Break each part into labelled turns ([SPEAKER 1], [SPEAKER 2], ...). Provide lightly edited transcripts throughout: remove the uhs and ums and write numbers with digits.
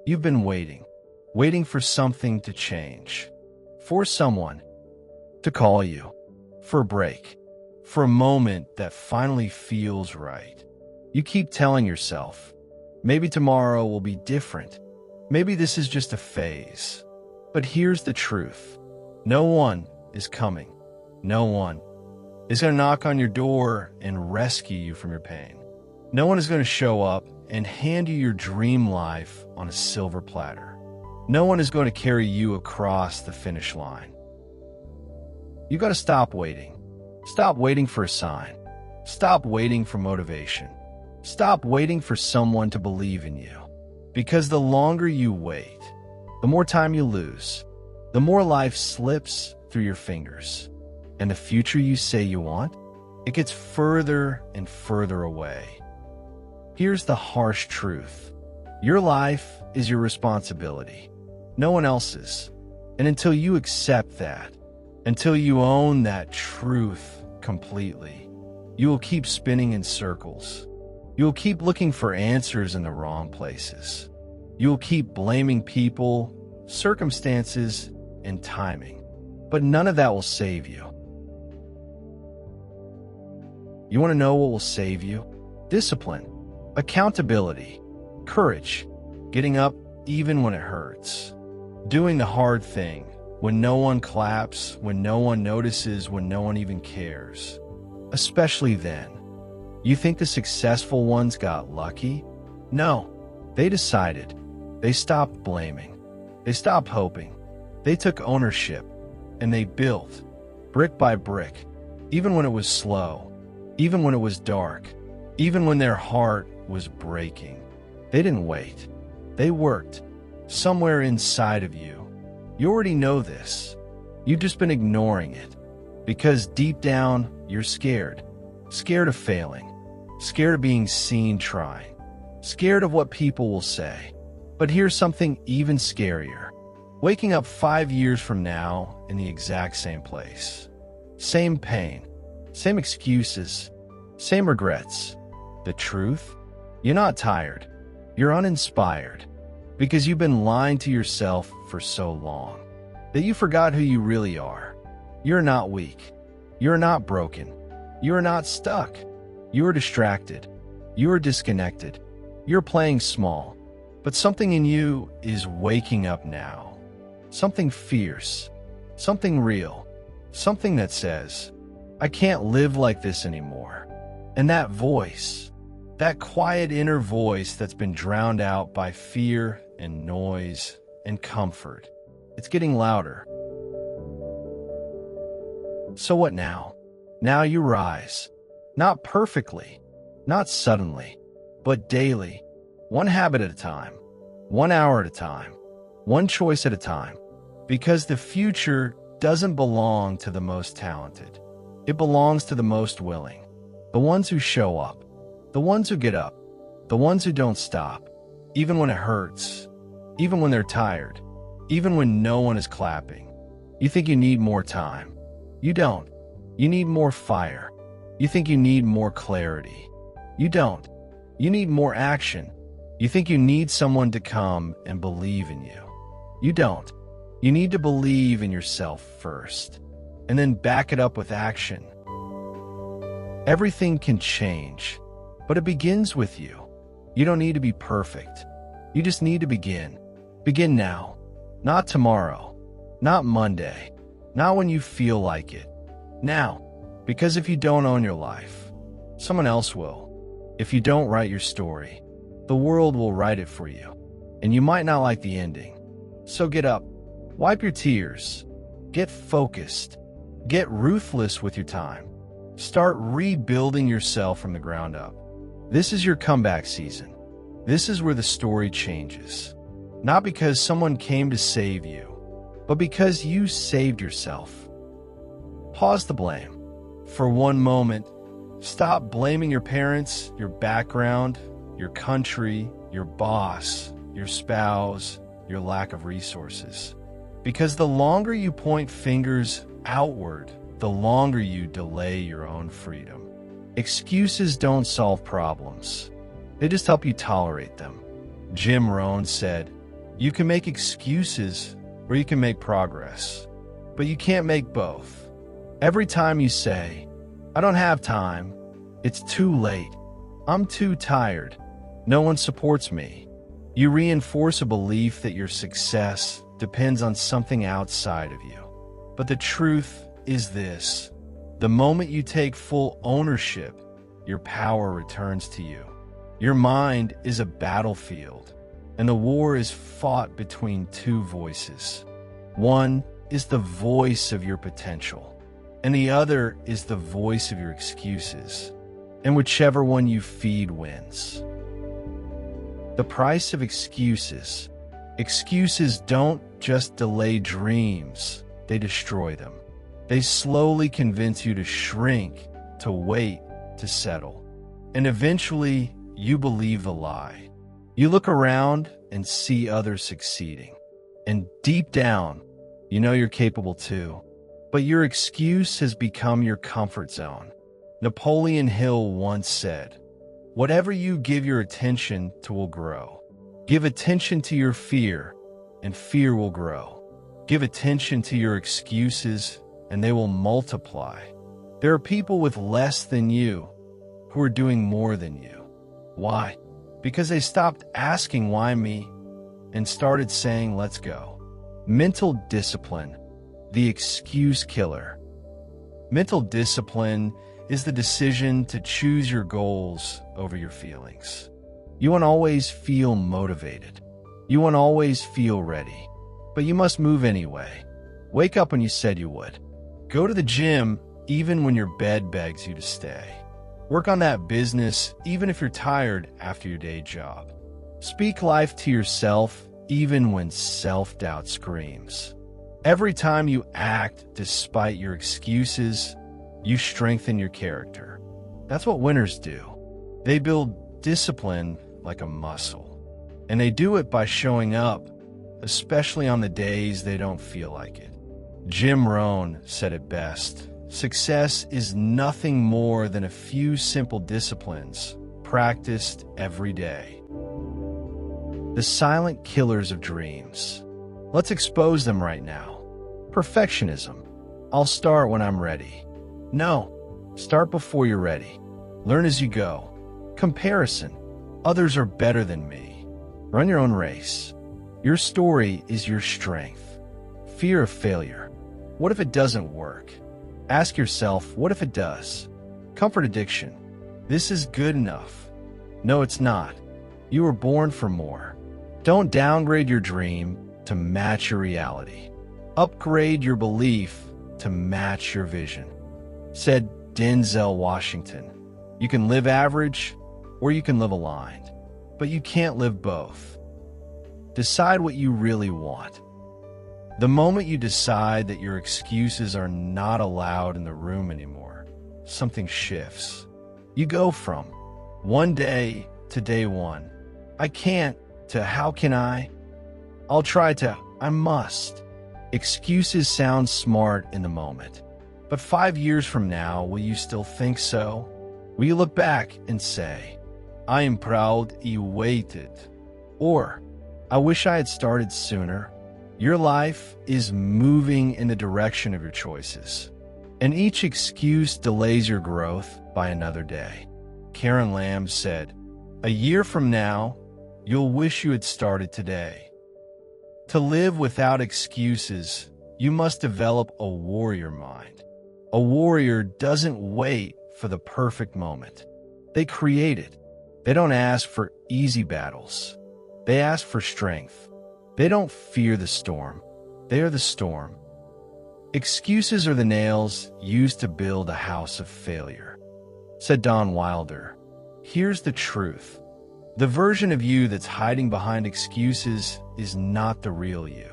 [SPEAKER 1] You've been waiting for something to change, for someone to call you, for a break, for a moment that finally feels right. You keep telling yourself, maybe tomorrow will be different. Maybe this is just a phase. But here's the truth. No one is coming. No one is going to knock on your door and rescue you from your pain. No one is going to show up and hand you your dream life on a silver platter. No one is going to carry you across the finish line. You got to stop waiting. Stop waiting for a sign. Stop waiting for motivation. Stop waiting for someone to believe in you. Because the longer you wait, the more time you lose, the more life slips through your fingers. And the future you say you want, it gets further and further away. Here's the harsh truth. Your life is your responsibility, no one else's. And until you accept that, until you own that truth completely, you will keep spinning in circles. You will keep looking for answers in the wrong places. You will keep blaming people, circumstances, and timing. But none of that will save you. You want to know what will save you? Discipline, accountability, courage, getting up even when it hurts, doing the hard thing when no one claps, when no one notices, when no one even cares. Especially then. You think the successful ones got lucky? No, they decided. They stopped blaming. They stopped hoping. They took ownership, and they built, brick by brick, even when it was slow, even when it was dark, even when their heart was breaking. They didn't wait. They worked. Somewhere inside of you. You already know this. You've just been ignoring it. Because deep down, you're scared. Scared of failing. Scared of being seen trying. Scared of what people will say. But here's something even scarier. Waking up 5 years from now in the exact same place. Same pain. Same excuses. Same regrets. The truth? You're not tired. You're uninspired. Because you've been lying to yourself for so long that you forgot who you really are. You're not weak. You're not broken. You're not stuck. You're distracted. You're disconnected. You're playing small. But something in you is waking up now. Something fierce. Something real. Something that says, I can't live like this anymore. And that voice, that quiet inner voice that's been drowned out by fear and noise and comfort, it's getting louder. So what now? Now you rise. Not perfectly, not suddenly, but daily. One habit at a time. 1 hour at a time. One choice at a time. Because the future doesn't belong to the most talented. It belongs to the most willing. The ones who show up. The ones who get up. The ones who don't stop. Even when it hurts. Even when they're tired. Even when no one is clapping. You think you need more time. You don't. You need more fire. You think you need more clarity. You don't. You need more action. You think you need someone to come and believe in you. You don't. You need to believe in yourself first, and then back it up with action. Everything can change, but it begins with you. You don't need to be perfect. You just need to begin. Begin now, not tomorrow, not Monday, not when you feel like it. Now, because if you don't own your life, someone else will. If you don't write your story, the world will write it for you, and you might not like the ending. So get up, wipe your tears, get focused, get ruthless with your time. Start rebuilding yourself from the ground up. This is your comeback season. This is where the story changes. Not because someone came to save you, but because you saved yourself. Pause the blame. For one moment, stop blaming your parents, your background, your country, your boss, your spouse, your lack of resources. Because the longer you point fingers outward, the longer you delay your own freedom. Excuses don't solve problems. They just help you tolerate them. Jim Rohn said, You can make excuses or you can make progress, but you can't make both. Every time you say, "I don't have time," "It's too late," "I'm too tired," "No one supports me," you reinforce a belief that your success depends on something outside of you. But the truth is this: the moment you take full ownership, your power returns to you. Your mind is a battlefield, and the war is fought between two voices. One is the voice of your potential, and the other is the voice of your excuses. And whichever one you feed wins. The price of excuses. Excuses don't just delay dreams, they destroy them. They slowly convince you to shrink, to wait, to settle. And eventually, you believe the lie. You look around and see others succeeding. And deep down, you know you're capable too. But your excuse has become your comfort zone. Napoleon Hill once said, "Whatever you give your attention to will grow. Give attention to your fear, and fear will grow. Give attention to your excuses, and they will multiply." There are people with less than you who are doing more than you. Why? Because they stopped asking "why me?" and started saying "let's go." Mental discipline, the excuse killer. Mental discipline is the decision to choose your goals over your feelings. You won't always feel motivated. You won't always feel ready. But you must move anyway. Wake up when you said you would. Go to the gym even when your bed begs you to stay. Work on that business even if you're tired after your day job. Speak life to yourself even when self-doubt screams. Every time you act despite your excuses, you strengthen your character. That's what winners do. They build discipline like a muscle. And they do it by showing up, especially on the days they don't feel like it. Jim Rohn said it best: success is nothing more than a few simple disciplines practiced every day. The silent killers of dreams. Let's expose them right now. Perfectionism. I'll start when I'm ready. No, start before you're ready. Learn as you go. Comparison. Others are better than me. Run your own race. Your story is your strength. Fear of failure. What if it doesn't work? Ask yourself, what if it does? Comfort addiction. This is good enough. No, it's not. You were born for more. Don't downgrade your dream to match your reality. Upgrade your belief to match your vision. Said Denzel Washington. You can live average or you can live aligned, but you can't live both. Decide what you really want. The moment you decide that your excuses are not allowed in the room anymore, something shifts. You go from one day to day one, "I can't," to "how can I?" "I'll try," to "I must." Excuses sound smart in the moment. But 5 years from now, will you still think so? Will you look back and say, "I am proud I waited," or "I wish I had started sooner"? Your life is moving in the direction of your choices, and each excuse delays your growth by another day. Karen Lamb said, "A year from now, you'll wish you had started today." To live without excuses, you must develop a warrior mind. A warrior doesn't wait for the perfect moment. They create it. They don't ask for easy battles. They ask for strength. They don't fear the storm. They are the storm. Excuses are the nails used to build a house of failure. Said Don Wilder, "Here's the truth. The version of you that's hiding behind excuses is not the real you.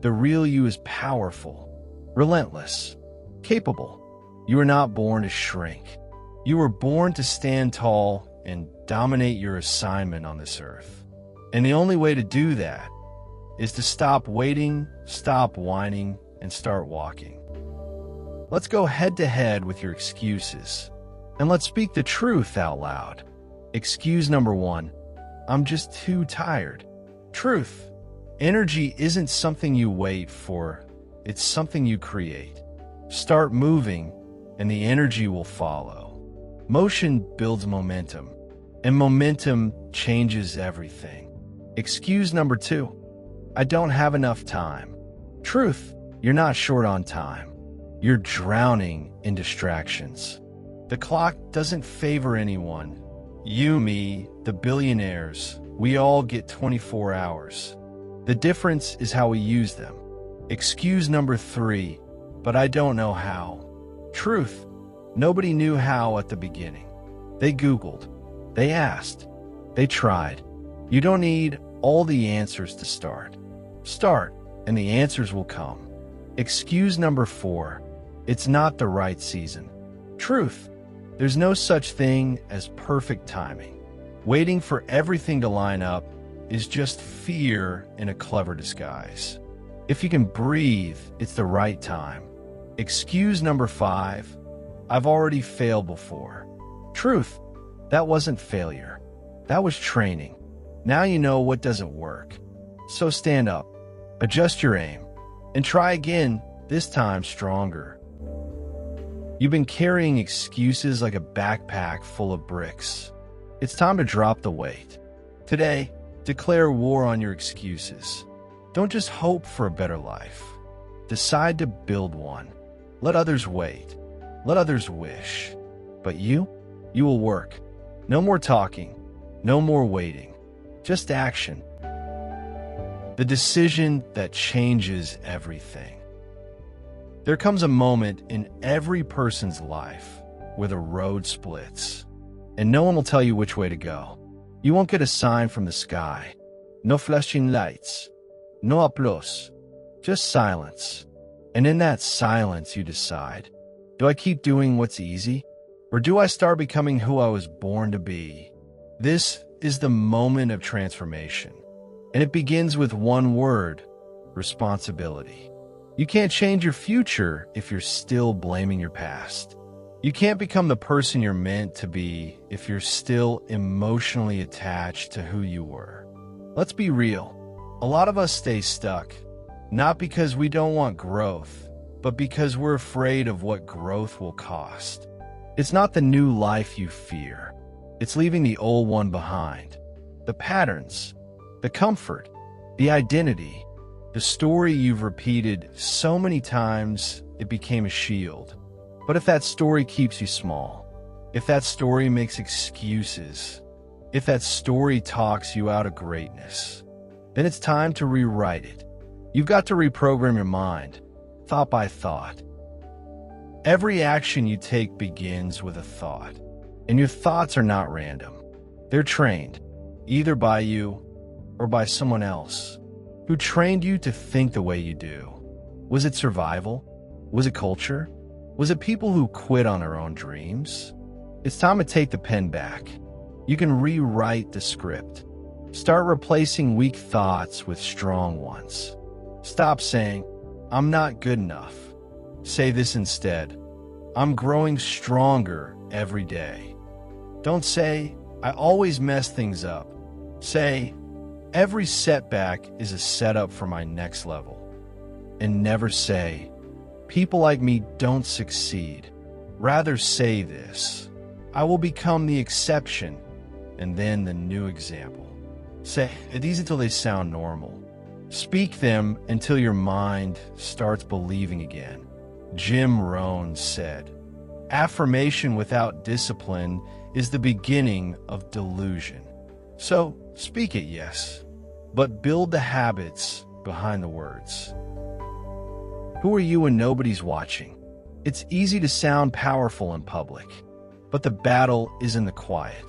[SPEAKER 1] The real you is powerful, relentless, capable. You were not born to shrink. You were born to stand tall and dominate your assignment on this earth. And the only way to do that is to stop waiting, stop whining, and start walking. Let's go head to head with your excuses, and let's speak the truth out loud. Excuse number one: I'm just too tired. Truth: Energy isn't something you wait for, it's something you create. Start moving, and the energy will follow. Motion builds momentum, and momentum changes everything. Excuse number 2. I don't have enough time. Truth, you're not short on time. You're drowning in distractions. The clock doesn't favor anyone. You, me, the billionaires, we all get 24 hours. The difference is how we use them. Excuse number 3, but I don't know how. Truth, nobody knew how at the beginning. They Googled, they asked, they tried. You don't need all the answers to start. Start, and the answers will come. Excuse number 4, it's not the right season. Truth, there's no such thing as perfect timing. Waiting for everything to line up is just fear in a clever disguise. If you can breathe, it's the right time. Excuse number 5, I've already failed before. Truth, that wasn't failure. That was training. Now you know what doesn't work. So stand up, adjust your aim, and try again, this time stronger. You've been carrying excuses like a backpack full of bricks. It's time to drop the weight. Today, declare war on your excuses. Don't just hope for a better life. Decide to build one. Let others wait. Let others wish. But you will work. No more talking. No more waiting. Just action. The decision that changes everything. There comes a moment in every person's life where the road splits, and no one will tell you which way to go. You won't get a sign from the sky. No flashing lights. No applause. Just silence. And in that silence, you decide, do I keep doing what's easy? Or do I start becoming who I was born to be? This is the moment of transformation. And it begins with one word: responsibility. You can't change your future if you're still blaming your past. You can't become the person you're meant to be if you're still emotionally attached to who you were. Let's be real. A lot of us stay stuck, not because we don't want growth, but because we're afraid of what growth will cost. It's not the new life you fear. It's leaving the old one behind. The patterns, the comfort, the identity, the story you've repeated so many times it became a shield. But if that story keeps you small, if that story makes excuses, if that story talks you out of greatness, then it's time to rewrite it. You've got to reprogram your mind, thought by thought. Every action you take begins with a thought, and your thoughts are not random. They're trained, either by you or by someone else. Who trained you to think the way you do? Was it survival? Was it culture? Was it people who quit on their own dreams? It's time to take the pen back. You can rewrite the script. Start replacing weak thoughts with strong ones. Stop saying, I'm not good enough. Say this instead: I'm growing stronger every day. Don't say, I always mess things up. Say, every setback is a setup for my next level. And never say, people like me don't succeed. Rather say this: I will become the exception and then the new example. Say these until they sound normal. Speak them until your mind starts believing again. Jim Rohn said, affirmation without discipline is the beginning of delusion. So speak it, yes, but build the habits behind the words. Who are you when nobody's watching? It's easy to sound powerful in public, but the battle is in the quiet.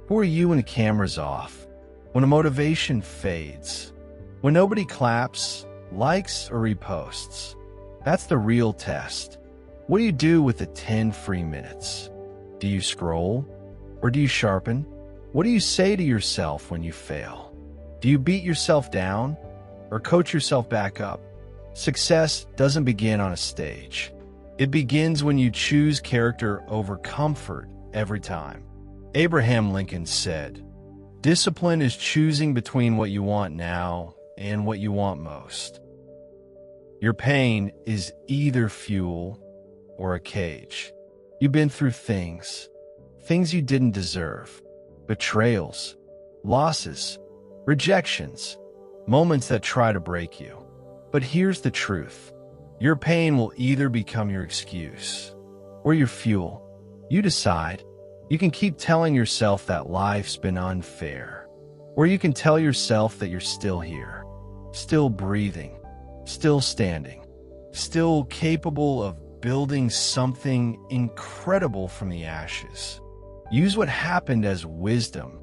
[SPEAKER 1] Who are you when the camera's off? When a motivation fades? When nobody claps, likes, or reposts? That's the real test. What do you do with the 10 free minutes? Do you scroll? Or do you sharpen? What do you say to yourself when you fail? Do you beat yourself down? Or coach yourself back up? Success doesn't begin on a stage. It begins when you choose character over comfort every time. Abraham Lincoln said, discipline is choosing between what you want now and what you want most. Your pain is either fuel or a cage. You've been through things you didn't deserve, betrayals, losses, rejections, moments that try to break you. But here's the truth. Your pain will either become your excuse or your fuel. You decide. You can keep telling yourself that life's been unfair, or you can tell yourself that you're still here, still breathing, still standing, still capable of building something incredible from the ashes. Use what happened as wisdom,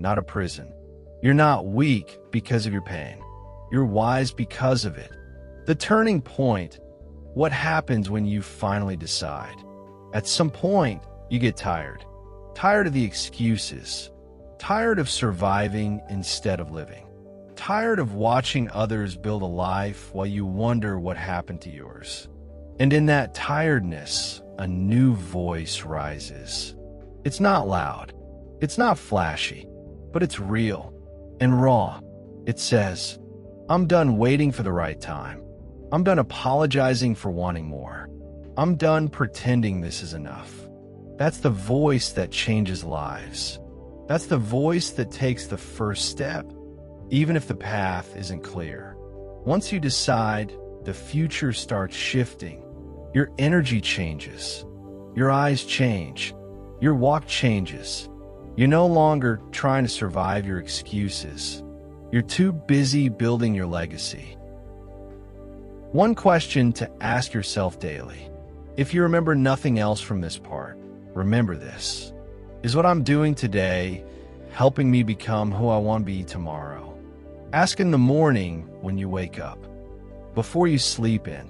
[SPEAKER 1] not a prison. You're not weak because of your pain. You're wise because of it. The turning point, what happens when you finally decide? At some point, you get tired. Tired of the excuses. Tired of surviving instead of living. Tired of watching others build a life while you wonder what happened to yours. And in that tiredness, a new voice rises. It's not loud. It's not flashy, but it's real and raw. It says, I'm done waiting for the right time. I'm done apologizing for wanting more. I'm done pretending this is enough. That's the voice that changes lives. That's the voice that takes the first step, even if the path isn't clear. Once you decide, the future starts shifting. Your energy changes. Your eyes change. Your walk changes. You're no longer trying to survive your excuses. You're too busy building your legacy. One question to ask yourself daily. If you remember nothing else from this part, remember this. Is what I'm doing today helping me become who I want to be tomorrow? Ask in the morning when you wake up, before you sleep in.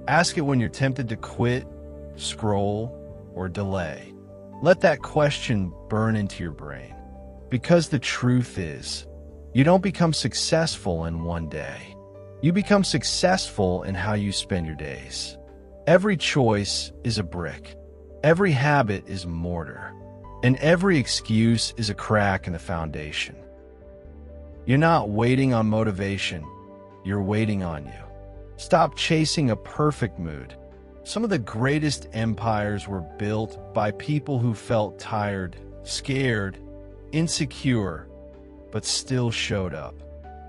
[SPEAKER 1] Ask it when you're tempted to quit, scroll, or delay. Let that question burn into your brain. Because the truth is, you don't become successful in one day. You become successful in how you spend your days. Every choice is a brick. Every habit is mortar. And every excuse is a crack in the foundation. You're not waiting on motivation. You're waiting on you. Stop chasing a perfect mood. Some of the greatest empires were built by people who felt tired, scared, insecure, but still showed up.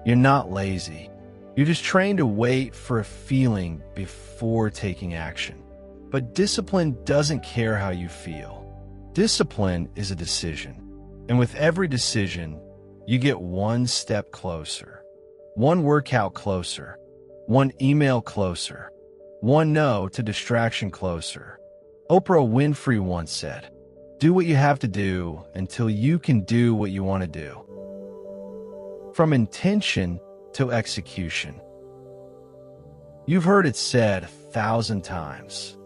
[SPEAKER 1] You're not lazy. You're just trained to wait for a feeling before taking action. But discipline doesn't care how you feel. Discipline is a decision. And with every decision, you get one step closer. One workout closer. One email closer. One no to distraction closer. Oprah Winfrey once said, "Do what you have to do until you can do what you want to do." From intention to execution. You've heard it said 1,000 times.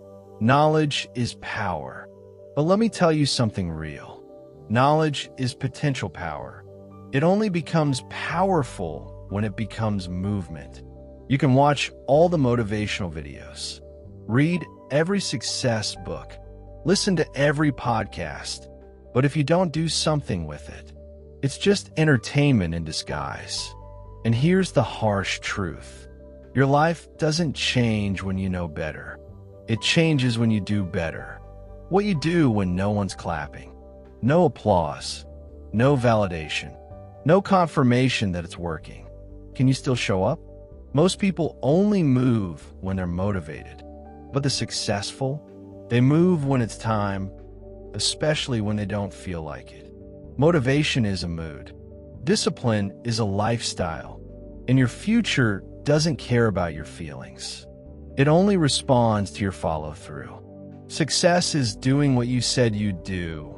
[SPEAKER 1] Knowledge is power. But let me tell you something real. Knowledge is potential power. It only becomes powerful when it becomes movement. You can watch all the motivational videos, read every success book, listen to every podcast, but if you don't do something with it, it's just entertainment in disguise. And here's the harsh truth. Your life doesn't change when you know better. It changes when you do better. What you do when no one's clapping. No applause. No validation. No confirmation that it's working. Can you still show up? Most people only move when they're motivated. But the successful, they move when it's time, especially when they don't feel like it. Motivation is a mood. Discipline is a lifestyle. And your future doesn't care about your feelings. It only responds to your follow-through. Success is doing what you said you'd do,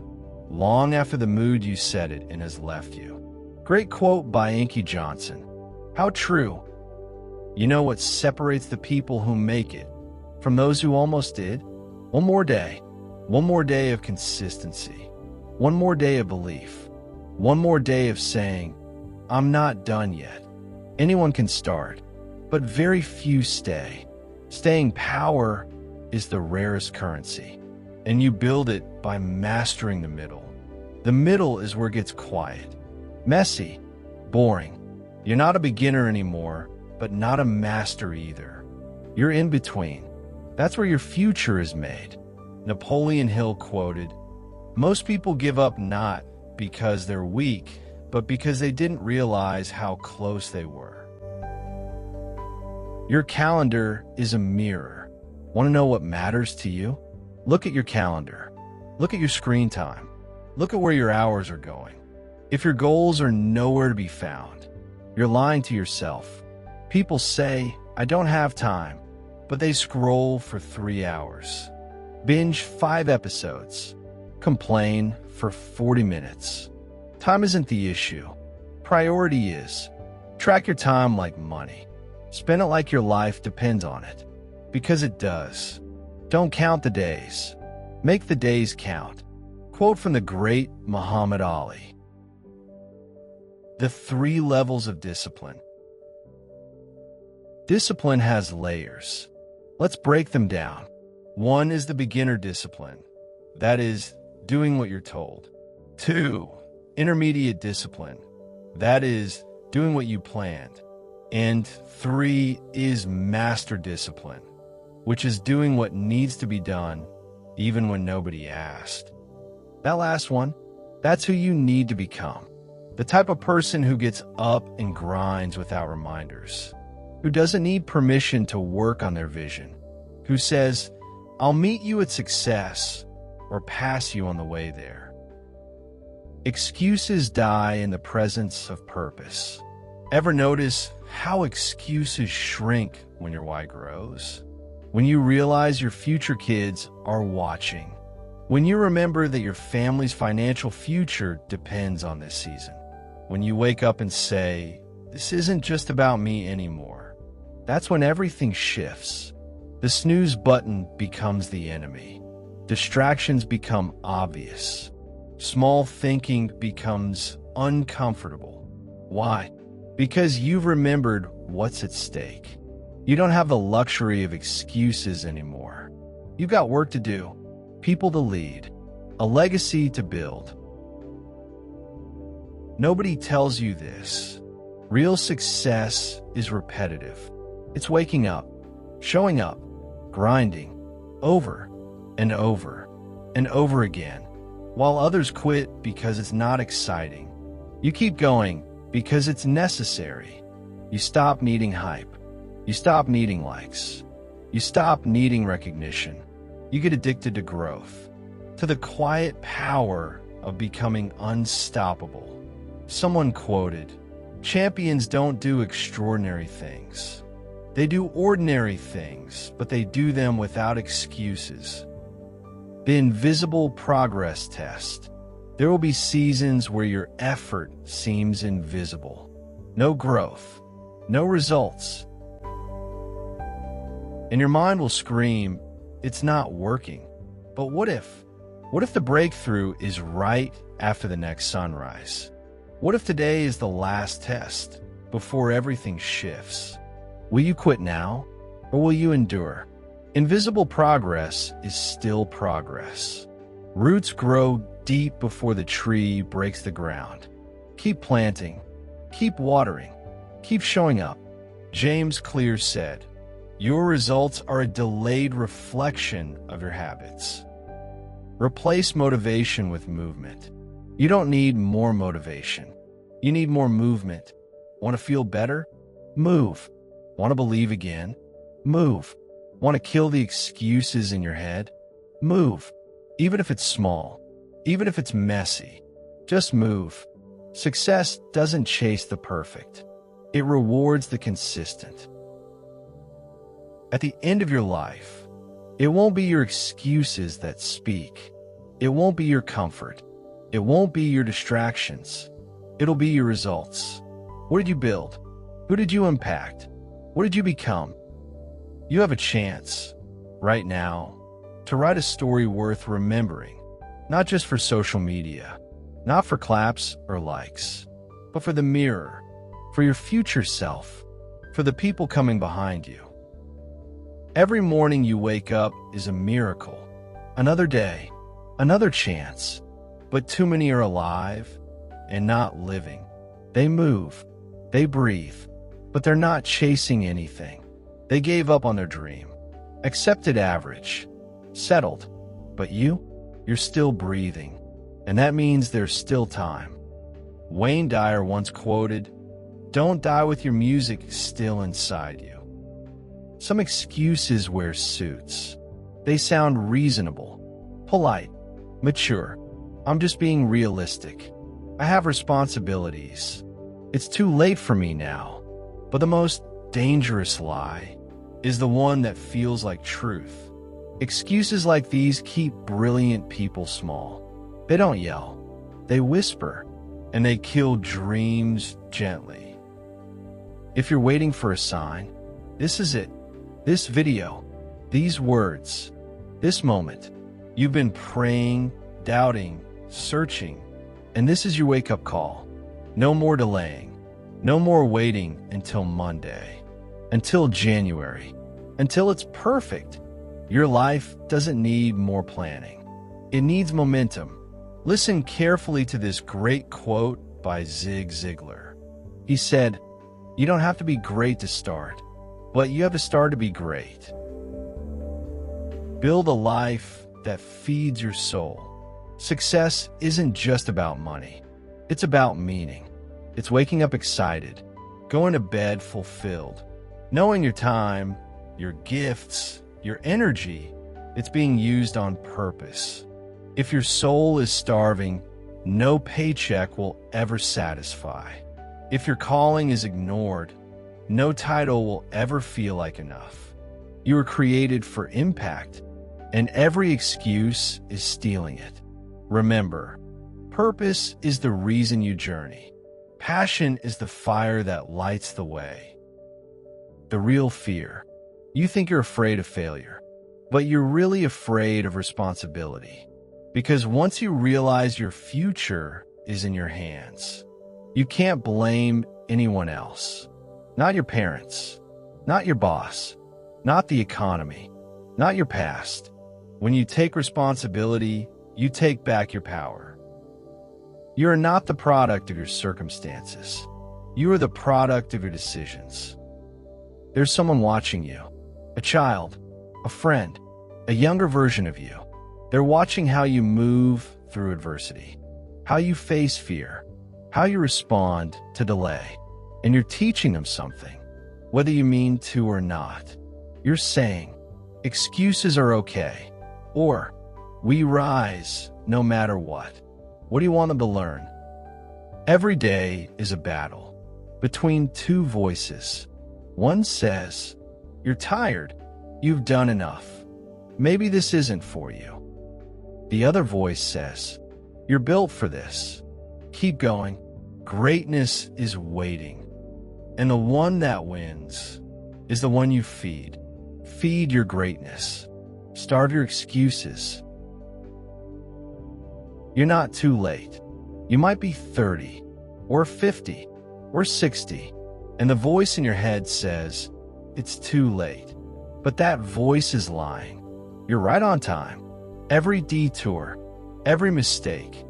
[SPEAKER 1] long after the mood you said it in has left you. Great quote by Inky Johnson. How true. You know what separates the people who make it from those who almost did? One more day. One more day of consistency. One more day of belief. One more day of saying, I'm not done yet. Anyone can start, but very few stay. Staying power is the rarest currency, and you build it by mastering the middle. The middle is where it gets quiet, messy, boring, You're not a beginner anymore, but not a master either. You're in between. That's where your future is made. Napoleon Hill quoted, "Most people give up not because they're weak, but because they didn't realize how close they were." Your calendar is a mirror. Want to know what matters to you? Look at your calendar. Look at your screen time. Look at where your hours are going. If your goals are nowhere to be found, you're lying to yourself. People say, "I don't have time," but they scroll for 3 hours, binge 5 episodes, complain for 40 minutes. Time isn't the issue. Priority is. Track your time like money. Spend it like your life depends on it. Because it does. Don't count the days. Make the days count. Quote from the great Muhammad Ali. The 3 levels of discipline. Discipline has layers. Let's break them down. 1 is the beginner discipline. That is, doing what you're told. 2, intermediate discipline. That is, doing what you planned. And 3 is master discipline, which is doing what needs to be done, even when nobody asked. That last one, that's who you need to become. The type of person who gets up and grinds without reminders, who doesn't need permission to work on their vision, who says, "I'll meet you at success," or pass you on the way there. Excuses die in the presence of purpose. Ever notice how excuses shrink when your why grows? When you realize your future kids are watching. When you remember that your family's financial future depends on this season. When you wake up and say, "This isn't just about me anymore." That's when everything shifts. The snooze button becomes the enemy. Distractions become obvious. Small thinking becomes uncomfortable. Why? Because you've remembered what's at stake. You don't have the luxury of excuses anymore. You've got work to do, people to lead, a legacy to build. Nobody tells you this. Real success is repetitive. It's waking up, showing up, grinding, over and over and over again, while others quit because it's not exciting. You keep going because it's necessary. You stop needing hype. You stop needing likes. You stop needing recognition. You get addicted to growth, to the quiet power of becoming unstoppable. Someone quoted, "Champions don't do extraordinary things. They do ordinary things, but they do them without excuses." The invisible progress test. There will be seasons where your effort seems invisible. No growth, no results. And your mind will scream, "It's not working." But what if? What if the breakthrough is right after the next sunrise? What if today is the last test before everything shifts? Will you quit now, or will you endure? Invisible progress is still progress. Roots grow deep before the tree breaks the ground. Keep planting, keep watering, keep showing up. James Clear said, "Your results are a delayed reflection of your habits." Replace motivation with movement. You don't need more motivation. You need more movement. Want to feel better? Move. Want to believe again? Move. Want to kill the excuses in your head? Move. Even if it's small, even if it's messy, just move. Success doesn't chase the perfect. It rewards the consistent. At the end of your life, it won't be your excuses that speak. It won't be your comfort. It won't be your distractions. It'll be your results. What did you build? Who did you impact? What did you become? You have a chance, right now, to write a story worth remembering, not just for social media, not for claps or likes, but for the mirror, for your future self, for the people coming behind you. Every morning you wake up is a miracle, another day, another chance, but too many are alive and not living. They move, They breathe, but they're not chasing anything. They gave up on their dream. Accepted average. Settled. But you're still breathing. And that means there's still time. Wayne Dyer once quoted, "Don't die with your music still inside you." Some excuses wear suits. They sound reasonable, polite, mature. I'm just being realistic. I have responsibilities. It's too late for me now. But the most dangerous lie is the one that feels like truth. Excuses like these keep brilliant people small. They don't yell. They whisper, and they kill dreams gently. If you're waiting for a sign, this is it. This video, these words, this moment. You've been praying, doubting, searching, and this is your wake-up call. No more delaying. No more waiting until Monday, until January, until it's perfect. Your life doesn't need more planning. It needs momentum. Listen carefully to this great quote by Zig Ziglar. He said, "You don't have to be great to start, but you have to start to be great." Build a life that feeds your soul. Success isn't just about money. It's about meaning. It's waking up excited, going to bed fulfilled, knowing your time, your gifts, your energy, it's being used on purpose. If your soul is starving, no paycheck will ever satisfy. If your calling is ignored, no title will ever feel like enough. You were created for impact, and every excuse is stealing it. Remember, purpose is the reason you journey. Passion is the fire that lights the way. The real fear. You think you're afraid of failure, but you're really afraid of responsibility. Because once you realize your future is in your hands, you can't blame anyone else. Not your parents, not your boss, not the economy, not your past. When you take responsibility, you take back your power. You are not the product of your circumstances. You are the product of your decisions. There's someone watching you, a child, a friend, a younger version of you. They're watching how you move through adversity, how you face fear, how you respond to delay, and you're teaching them something, whether you mean to or not. You're saying, excuses are okay, or we rise no matter what. What do you want them to learn? Every day is a battle between two voices. One says, you're tired, you've done enough, maybe this isn't for you. The other voice says, you're built for this, keep going, greatness is waiting. And the one that wins is the one you feed. Feed your greatness. Starve your excuses. You're not too late. You might be 30, or 50, or 60, and the voice in your head says, it's too late. But that voice is lying. You're right on time. Every detour, every mistake,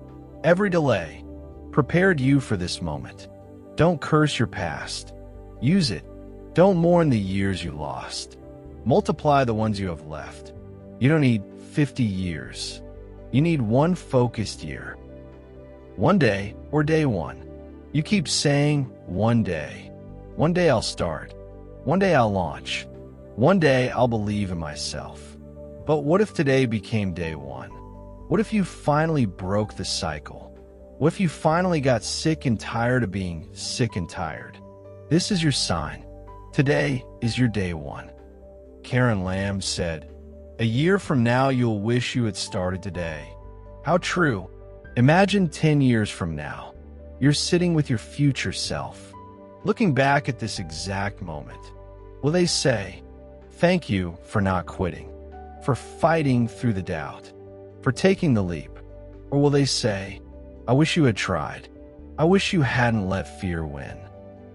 [SPEAKER 1] every delay prepared you for this moment. Don't curse your past. Use it. Don't mourn the years you lost. Multiply the ones you have left. You don't need 50 years. You need one focused year. One day, or day one. You keep saying, one day. One day I'll start. One day I'll launch. One day I'll believe in myself. But what if today became day one? What if you finally broke the cycle? What if you finally got sick and tired of being sick and tired? This is your sign. Today is your day one. Karen Lamb said, a year from now, you'll wish you had started today. How true. Imagine 10 years from now, you're sitting with your future self, looking back at this exact moment. Will they say, thank you for not quitting, for fighting through the doubt, for taking the leap? Or will they say, I wish you had tried. I wish you hadn't let fear win.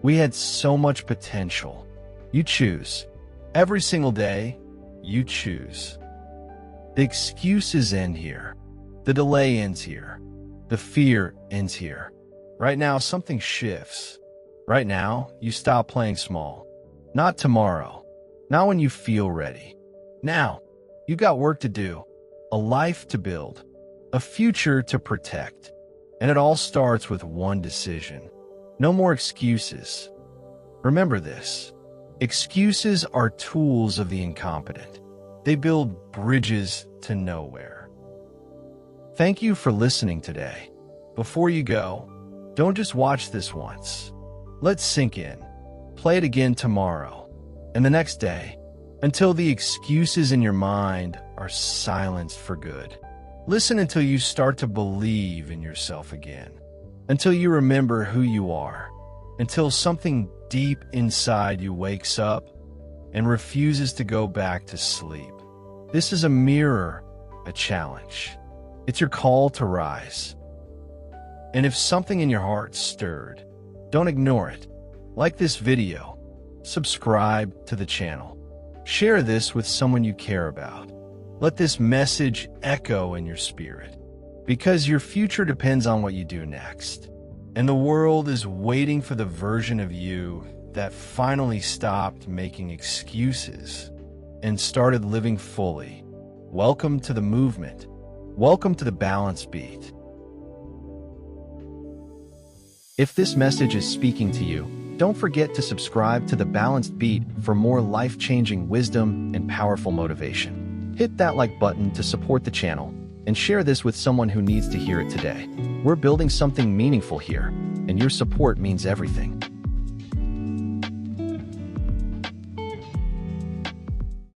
[SPEAKER 1] We had so much potential. You choose. Every single day, you choose. The excuses end here. The delay ends here. The fear ends here. Right now, something shifts. Right now, you stop playing small. Not tomorrow. Not when you feel ready. Now, you got work to do, a life to build, a future to protect. And it all starts with one decision. No more excuses. Remember this. Excuses are tools of the incompetent. They build bridges to nowhere. Thank you for listening today. Before you go, don't just watch this once. Let's sink in. Play it again tomorrow and the next day until the excuses in your mind are silenced for good. Listen until you start to believe in yourself again, until you remember who you are, until something deep inside you wakes up and refuses to go back to sleep. This is a mirror, a challenge. It's your call to rise. And if something in your heart stirred, don't ignore it. Like this video, subscribe to the channel, share this with someone you care about. Let this message echo in your spirit, because your future depends on what you do next. And the world is waiting for the version of you that finally stopped making excuses and started living fully. Welcome to the movement. Welcome to the Balanced Beat. If this message is speaking to you, don't forget to subscribe to the Balanced Beat for more life-changing wisdom and powerful motivation. Hit that like button to support the channel and share this with someone who needs to hear it today. We're building something meaningful here, and your support means everything.